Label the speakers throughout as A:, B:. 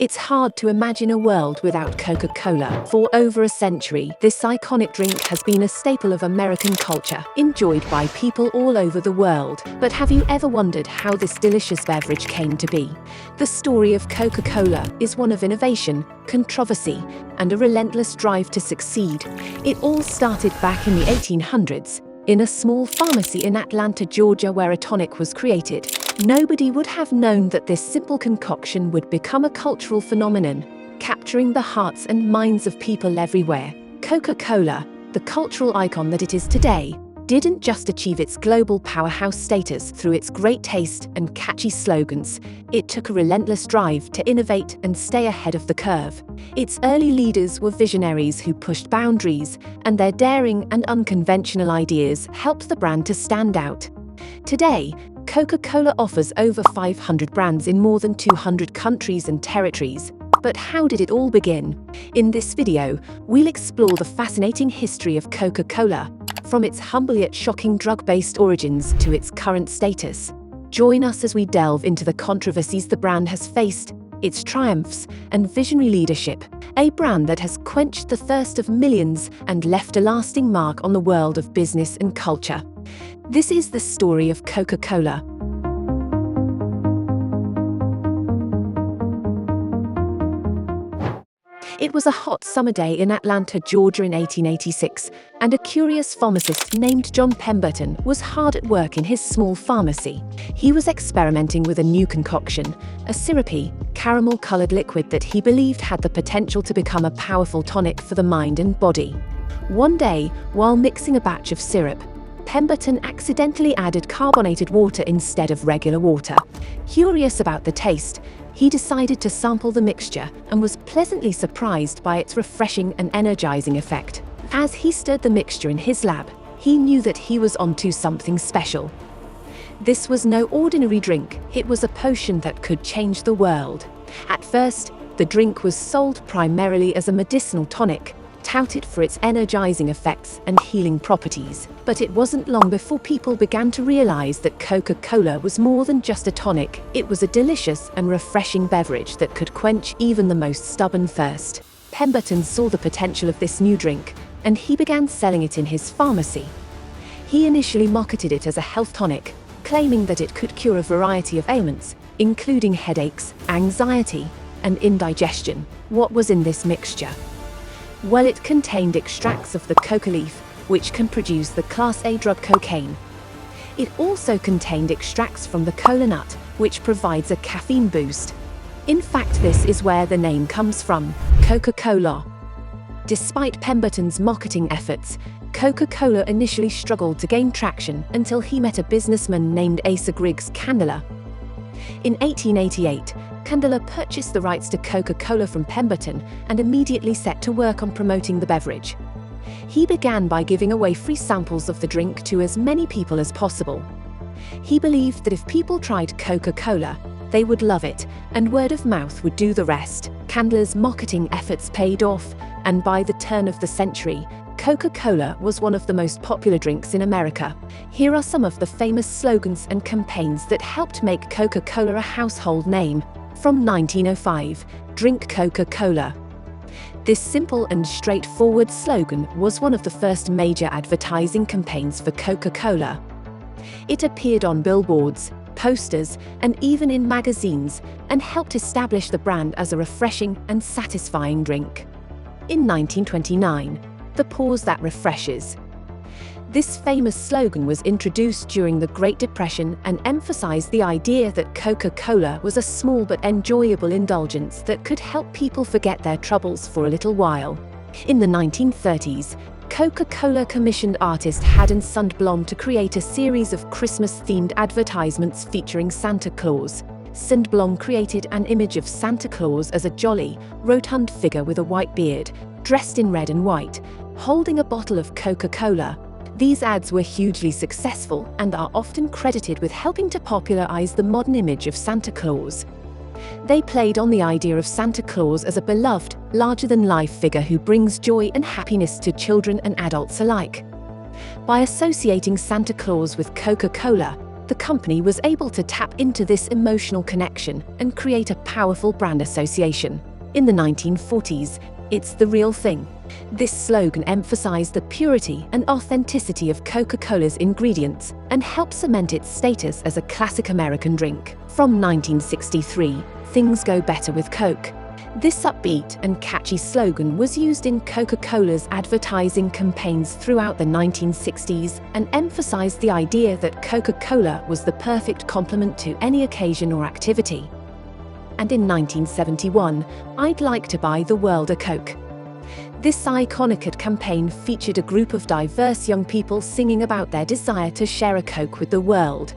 A: It's hard to imagine a world without Coca-Cola. For over a century, this iconic drink has been a staple of American culture, enjoyed by people all over the world. But have you ever wondered how this delicious beverage came to be? The story of Coca-Cola is one of innovation, controversy, and a relentless drive to succeed. It all started back in the 1800s, in a small pharmacy in Atlanta, Georgia, where a tonic was created. Nobody would have known that this simple concoction would become a cultural phenomenon, capturing the hearts and minds of people everywhere. Coca-Cola, the cultural icon that it is today, didn't just achieve its global powerhouse status through its great taste and catchy slogans. It took a relentless drive to innovate and stay ahead of the curve. Its early leaders were visionaries who pushed boundaries, and their daring and unconventional ideas helped the brand to stand out. Today, Coca-Cola offers over 500 brands in more than 200 countries and territories. But how did it all begin? In this video, we'll explore the fascinating history of Coca-Cola, from its humble yet shocking drug-based origins to its current status. Join us as we delve into the controversies the brand has faced, its triumphs, and visionary leadership. A brand that has quenched the thirst of millions and left a lasting mark on the world of business and culture. This is the story of Coca-Cola. It was a hot summer day in Atlanta, Georgia in 1886, and a curious pharmacist named John Pemberton was hard at work in his small pharmacy. He was experimenting with a new concoction, a syrupy, caramel-colored liquid that he believed had the potential to become a powerful tonic for the mind and body. One day, while mixing a batch of syrup, Pemberton accidentally added carbonated water instead of regular water. Curious about the taste, he decided to sample the mixture and was pleasantly surprised by its refreshing and energizing effect. As he stirred the mixture in his lab, he knew that he was onto something special. This was no ordinary drink, it was a potion that could change the world. At first, the drink was sold primarily as a medicinal tonic, touted for its energizing effects and healing properties. But it wasn't long before people began to realize that Coca-Cola was more than just a tonic. It was a delicious and refreshing beverage that could quench even the most stubborn thirst. Pemberton saw the potential of this new drink, and he began selling it in his pharmacy. He initially marketed it as a health tonic, claiming that it could cure a variety of ailments, including headaches, anxiety, and indigestion. What was in this mixture? Well, it contained extracts of the coca leaf, which can produce the Class A drug cocaine. It also contained extracts from the cola nut, which provides a caffeine boost. In fact, this is where the name comes from, Coca-Cola. Despite Pemberton's marketing efforts, Coca-Cola initially struggled to gain traction until he met a businessman named Asa Griggs Candler. In 1888, Candler purchased the rights to Coca-Cola from Pemberton and immediately set to work on promoting the beverage. He began by giving away free samples of the drink to as many people as possible. He believed that if people tried Coca-Cola, they would love it, and word of mouth would do the rest. Candler's marketing efforts paid off, and by the turn of the century, Coca-Cola was one of the most popular drinks in America. Here are some of the famous slogans and campaigns that helped make Coca-Cola a household name. From 1905, "Drink Coca-Cola." This simple and straightforward slogan was one of the first major advertising campaigns for Coca-Cola. It appeared on billboards, posters, and even in magazines, and helped establish the brand as a refreshing and satisfying drink. In 1929, "The pause that refreshes." This famous slogan was introduced during the Great Depression and emphasized the idea that Coca-Cola was a small but enjoyable indulgence that could help people forget their troubles for a little while. In the 1930s, Coca-Cola commissioned artist Haddon Sundblom to create a series of Christmas-themed advertisements featuring Santa Claus. Sundblom created an image of Santa Claus as a jolly, rotund figure with a white beard, dressed in red and white, holding a bottle of Coca-Cola. These ads were hugely successful and are often credited with helping to popularize the modern image of Santa Claus. They played on the idea of Santa Claus as a beloved, larger-than-life figure who brings joy and happiness to children and adults alike. By associating Santa Claus with Coca-Cola, the company was able to tap into this emotional connection and create a powerful brand association. In the 1940s, "It's the real thing." This slogan emphasized the purity and authenticity of Coca-Cola's ingredients and helped cement its status as a classic American drink. From 1963, "Things go better with Coke." This upbeat and catchy slogan was used in Coca-Cola's advertising campaigns throughout the 1960s and emphasized the idea that Coca-Cola was the perfect complement to any occasion or activity. And in 1971, "I'd like to buy the world a Coke." This iconic ad campaign featured a group of diverse young people singing about their desire to share a Coke with the world.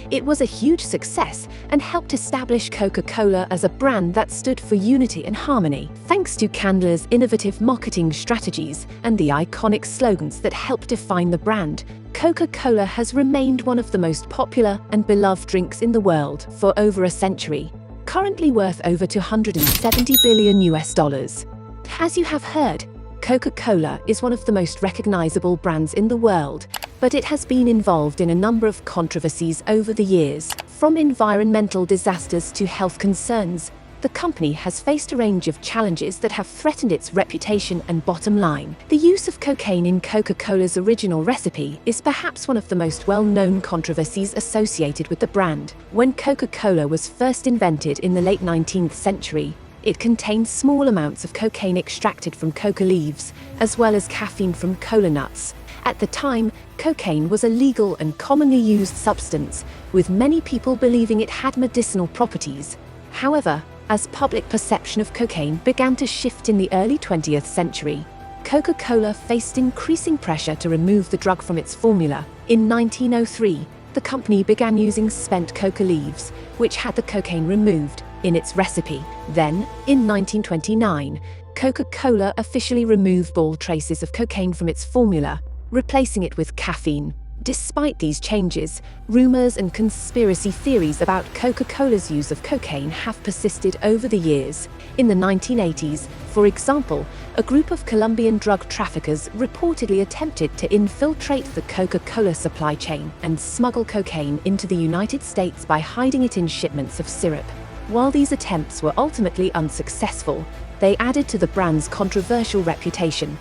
A: It was a huge success and helped establish Coca-Cola as a brand that stood for unity and harmony. Thanks to Candler's innovative marketing strategies and the iconic slogans that helped define the brand, Coca-Cola has remained one of the most popular and beloved drinks in the world for over a century, currently worth over $270 billion. As you have heard, Coca-Cola is one of the most recognizable brands in the world, but it has been involved in a number of controversies over the years. From environmental disasters to health concerns, the company has faced a range of challenges that have threatened its reputation and bottom line. The use of cocaine in Coca-Cola's original recipe is perhaps one of the most well-known controversies associated with the brand. When Coca-Cola was first invented in the late 19th century, it contained small amounts of cocaine extracted from coca leaves, as well as caffeine from cola nuts. At the time, cocaine was a legal and commonly used substance, with many people believing it had medicinal properties. However, as public perception of cocaine began to shift in the early 20th century, Coca-Cola faced increasing pressure to remove the drug from its formula. In 1903, the company began using spent coca leaves, which had the cocaine removed, in its recipe. Then, in 1929, Coca-Cola officially removed all traces of cocaine from its formula, replacing it with caffeine. Despite these changes, rumors and conspiracy theories about Coca-Cola's use of cocaine have persisted over the years. In the 1980s, for example, a group of Colombian drug traffickers reportedly attempted to infiltrate the Coca-Cola supply chain and smuggle cocaine into the United States by hiding it in shipments of syrup. While these attempts were ultimately unsuccessful, they added to the brand's controversial reputation.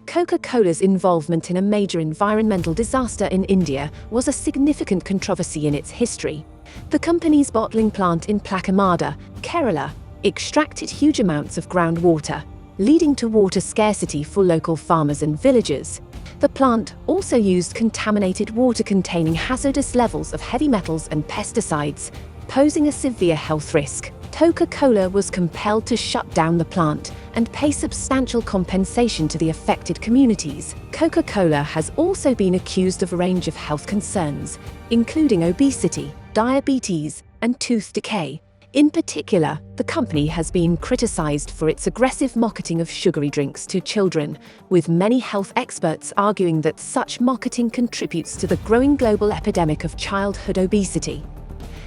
A: Coca-Cola's involvement in a major environmental disaster in India was a significant controversy in its history. The company's bottling plant in Plakkamada, Kerala, extracted huge amounts of groundwater, leading to water scarcity for local farmers and villagers. The plant also used contaminated water containing hazardous levels of heavy metals and pesticides, posing a severe health risk. Coca-Cola was compelled to shut down the plant and pay substantial compensation to the affected communities. Coca-Cola has also been accused of a range of health concerns, including obesity, diabetes, and tooth decay. In particular, the company has been criticized for its aggressive marketing of sugary drinks to children, with many health experts arguing that such marketing contributes to the growing global epidemic of childhood obesity.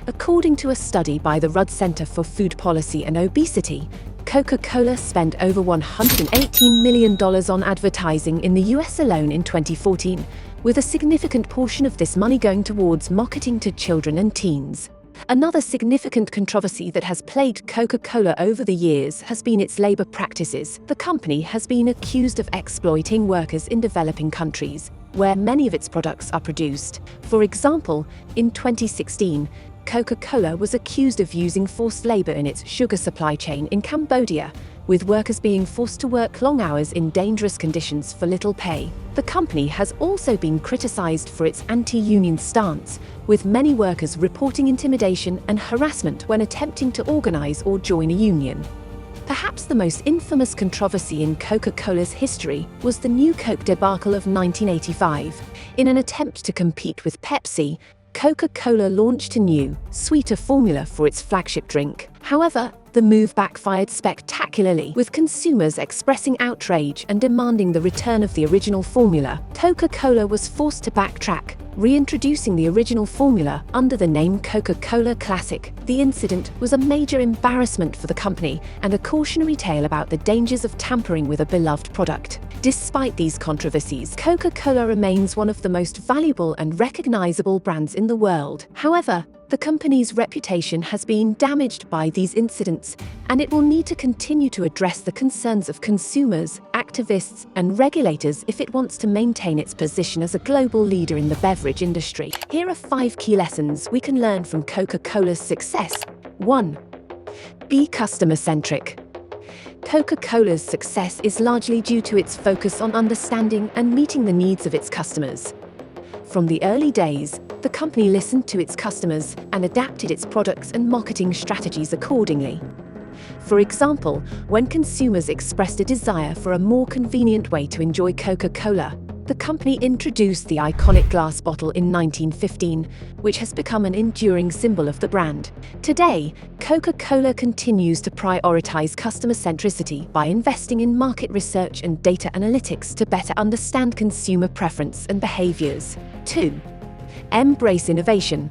A: According to a study by the Rudd Center for Food Policy and Obesity, Coca-Cola spent over $118 million on advertising in the US alone in 2014, with a significant portion of this money going towards marketing to children and teens. Another significant controversy that has plagued Coca-Cola over the years has been its labor practices. The company has been accused of exploiting workers in developing countries, where many of its products are produced. For example, in 2016, Coca-Cola was accused of using forced labor in its sugar supply chain in Cambodia, with workers being forced to work long hours in dangerous conditions for little pay. The company has also been criticized for its anti-union stance, with many workers reporting intimidation and harassment when attempting to organize or join a union. Perhaps the most infamous controversy in Coca-Cola's history was the New Coke debacle of 1985. In an attempt to compete with Pepsi, Coca-Cola launched a new, sweeter formula for its flagship drink. However, the move backfired spectacularly, with consumers expressing outrage and demanding the return of the original formula. Coca-Cola was forced to backtrack, reintroducing the original formula under the name Coca-Cola Classic. The incident was a major embarrassment for the company and a cautionary tale about the dangers of tampering with a beloved product. Despite these controversies, Coca-Cola remains one of the most valuable and recognizable brands in the world. However, the company's reputation has been damaged by these incidents, and it will need to continue to address the concerns of consumers, activists, and regulators if it wants to maintain its position as a global leader in the beverage industry. Here are 5 key lessons we can learn from Coca-Cola's success. 1. Be customer-centric. Coca-Cola's success is largely due to its focus on understanding and meeting the needs of its customers. From the early days, the company listened to its customers and adapted its products and marketing strategies accordingly. For example, when consumers expressed a desire for a more convenient way to enjoy Coca-Cola, the company introduced the iconic glass bottle in 1915, which has become an enduring symbol of the brand. Today, Coca-Cola continues to prioritize customer centricity by investing in market research and data analytics to better understand consumer preference and behaviors. 2. Embrace innovation.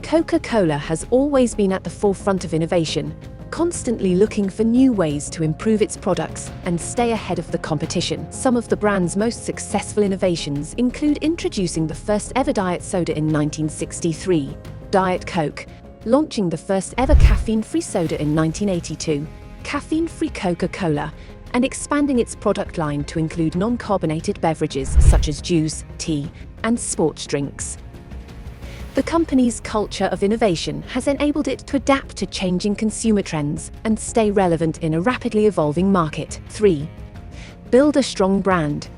A: Coca-Cola has always been at the forefront of innovation, constantly looking for new ways to improve its products and stay ahead of the competition. Some of the brand's most successful innovations include introducing the first ever diet soda in 1963, Diet Coke, launching the first ever caffeine-free soda in 1982, caffeine-free Coca-Cola, and expanding its product line to include non-carbonated beverages such as juice, tea, and sports drinks. The company's culture of innovation has enabled it to adapt to changing consumer trends and stay relevant in a rapidly evolving market. 3. Build a strong brand.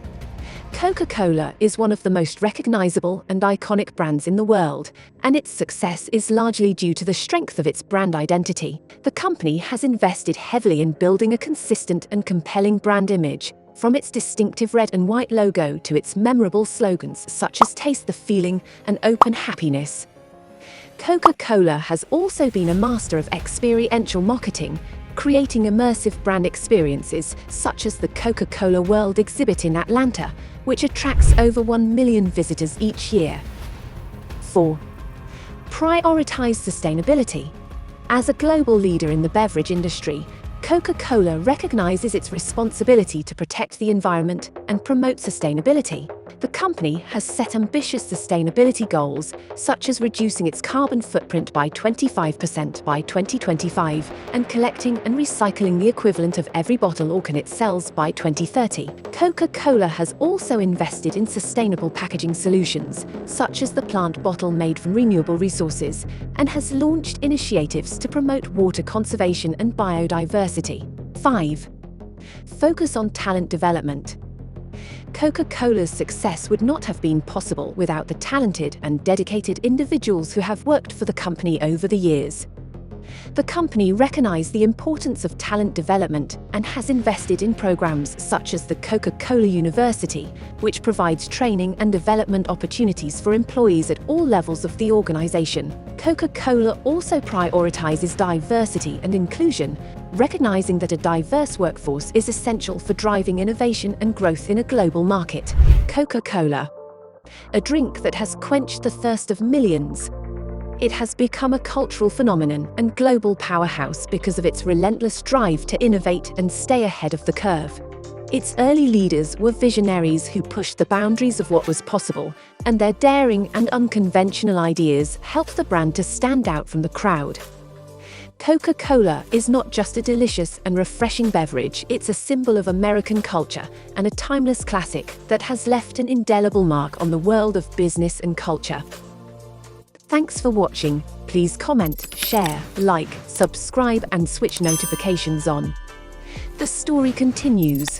A: Coca-Cola is one of the most recognizable and iconic brands in the world, and its success is largely due to the strength of its brand identity. The company has invested heavily in building a consistent and compelling brand image, from its distinctive red and white logo to its memorable slogans such as "Taste the Feeling" and "Open Happiness." Coca-Cola has also been a master of experiential marketing, creating immersive brand experiences such as the Coca-Cola World exhibit in Atlanta, which attracts over 1 million visitors each year. 4. Prioritize sustainability. As a global leader in the beverage industry, Coca-Cola recognizes its responsibility to protect the environment and promote sustainability. The company has set ambitious sustainability goals, such as reducing its carbon footprint by 25% by 2025 and collecting and recycling the equivalent of every bottle or can it sells by 2030. Coca-Cola has also invested in sustainable packaging solutions, such as the plant bottle made from renewable resources, and has launched initiatives to promote water conservation and biodiversity. 5. Focus on talent development. Coca-Cola's success would not have been possible without the talented and dedicated individuals who have worked for the company over the years. The company recognized the importance of talent development and has invested in programs such as the Coca-Cola University, which provides training and development opportunities for employees at all levels of the organization. Coca-Cola also prioritizes diversity and inclusion, recognizing that a diverse workforce is essential for driving innovation and growth in a global market. Coca-Cola, a drink that has quenched the thirst of millions. It has become a cultural phenomenon and global powerhouse because of its relentless drive to innovate and stay ahead of the curve. Its early leaders were visionaries who pushed the boundaries of what was possible, and their daring and unconventional ideas helped the brand to stand out from the crowd. Coca-Cola is not just a delicious and refreshing beverage, it's a symbol of American culture and a timeless classic that has left an indelible mark on the world of business and culture. Thanks for watching. Please comment, share, like, subscribe and switch notifications on. The story continues.